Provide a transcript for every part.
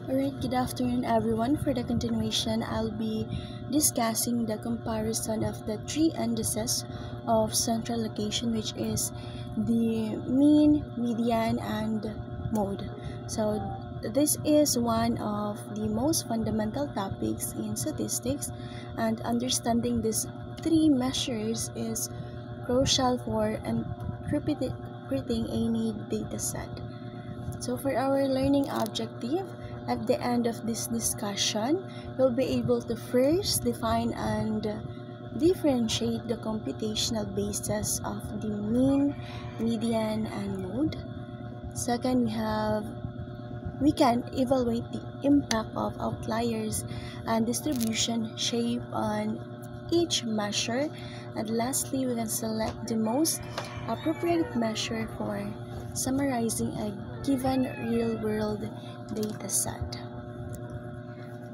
Alright, good afternoon everyone. For the continuation, I'll be discussing the comparison of the three indices of central location, which is the mean, median, and mode. So this is one of the most fundamental topics in statistics, and understanding these three measures is crucial for interpreting any data set. So for our learning objective, at the end of this discussion, you'll be able to first define and differentiate the computational basis of the mean, median, and mode. Second, we can evaluate the impact of outliers and distribution shape on each measure. And lastly, we can select the most appropriate measure for summarizing a given real-world data set.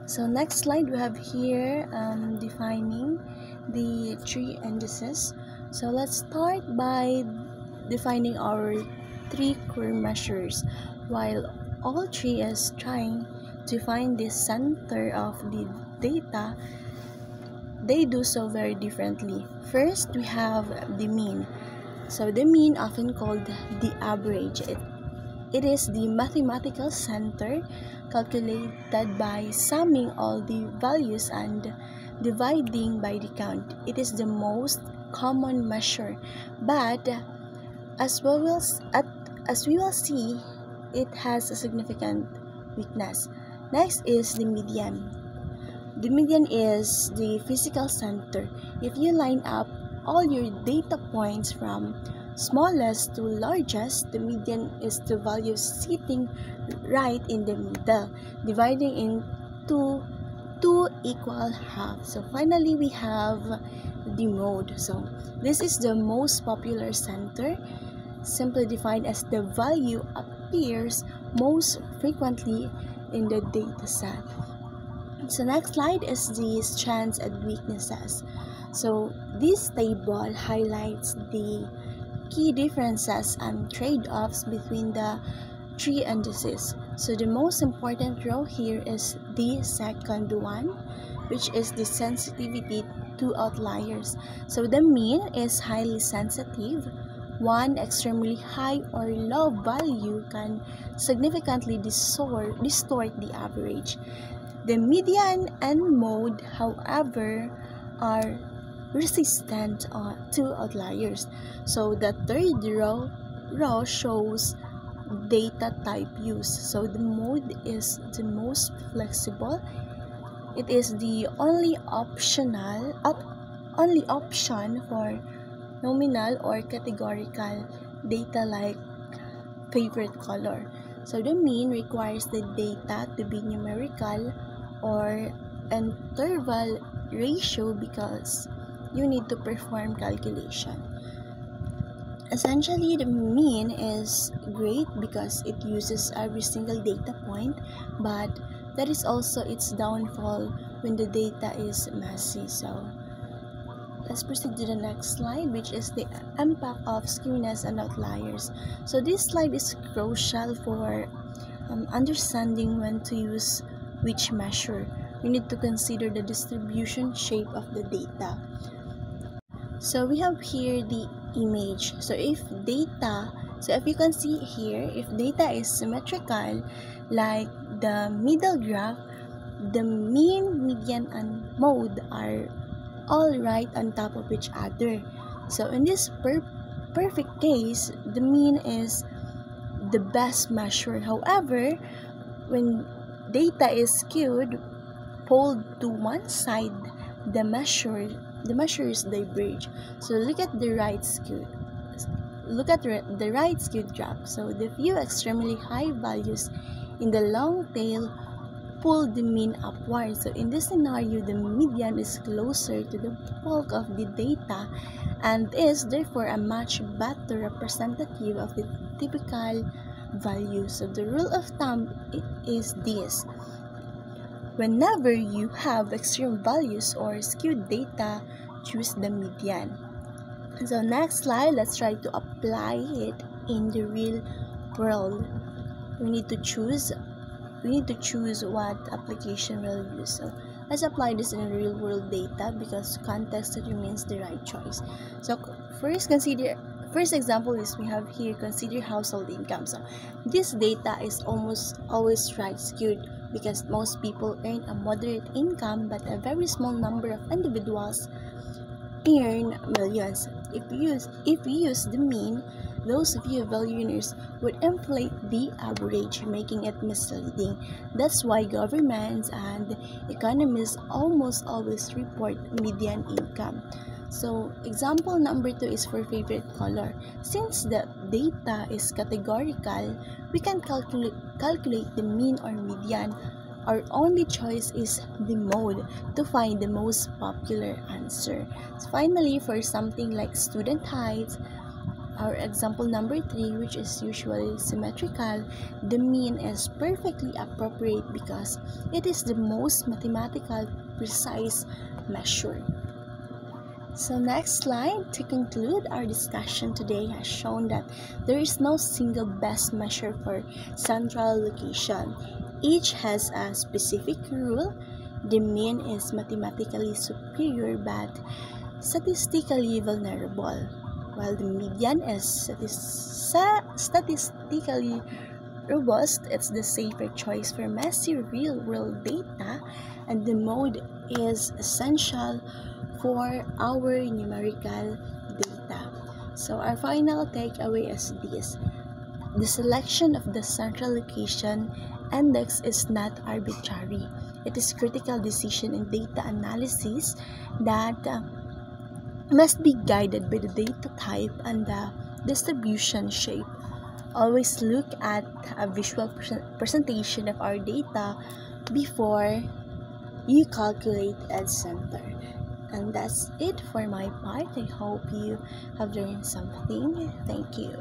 So next slide, we have here defining the three indices. So let's start by defining our three core measures. While all three is trying to find the center of the data, they do so very differently. First, we have the mean. So the mean, often called the average, it is the mathematical center calculated by summing all the values and dividing by the count. It is the most common measure, but as we will see, it has a significant weakness. Next is the median. The median is the physical center. If you line up all your data points from smallest to largest, the median is the value sitting right in the middle, dividing into two equal halves. So finally, we have the mode. So this is the most popular center, simply defined as the value appears most frequently in the data set. So next slide is the strengths and weaknesses. So this table highlights the key differences and trade-offs between the three indices. So the most important row here is the second one, which is the sensitivity to outliers. So the mean is highly sensitive. One extremely high or low value can significantly distort the average. The median and mode, however, are resistant to outliers. So the third row shows data type used. So the mode is the most flexible. It is the only option for nominal or categorical data like favorite color. So the mean requires the data to be numerical or interval ratio because you need to perform calculation. Essentially, the mean is great because it uses every single data point, but that is also its downfall when the data is messy. So let's proceed to the next slide, which is the impact of skewness and outliers. So this slide is crucial for understanding when to use which measure. We need to consider the distribution shape of the data. So we have here the image. So if you can see here, if data is symmetrical, like the middle graph, the mean, median, and mode are all right on top of each other. So in this perfect case, the mean is the best measure. However, when data is skewed, pulled to one side, the measures diverge. So look at the right skewed graph. So the few extremely high values in the long tail pull the mean upward. So in this scenario, the median is closer to the bulk of the data and is therefore a much better representative of the typical value. So the rule of thumb is this: whenever you have extreme values or skewed data, choose the median. So next slide, let's try to apply it in the real world. We need to choose we need to choose what application we'll use. So let's apply this in real world data because context determines the right choice. So first example is we have here, consider household income. So this data is almost always right skewed because most people earn a moderate income, but a very small number of individuals earn millions. If we use the mean, those few billionaires would inflate the average, making it misleading. That's why governments and economists almost always report median income. So example number 2 is for favorite color. Since the data is categorical, we can calculate the mean or median. Our only choice is the mode to find the most popular answer. So finally, for something like student heights, our example number 3, which is usually symmetrical, the mean is perfectly appropriate because it is the most mathematical precise measure. So next slide, to conclude, our discussion today has shown that there is no single best measure for central location. Each has a specific rule. The mean is mathematically superior but statistically vulnerable, while the median is statistically robust. It's the safer choice for messy real-world data, and the mode is essential for our numerical data. So our final takeaway is this: the selection of the central location index is not arbitrary. It is critical decision in data analysis that must be guided by the data type and the distribution shape. Always look at a visual presentation of our data before you calculate its center. And that's it for my part. I hope you have learned something. Thank you.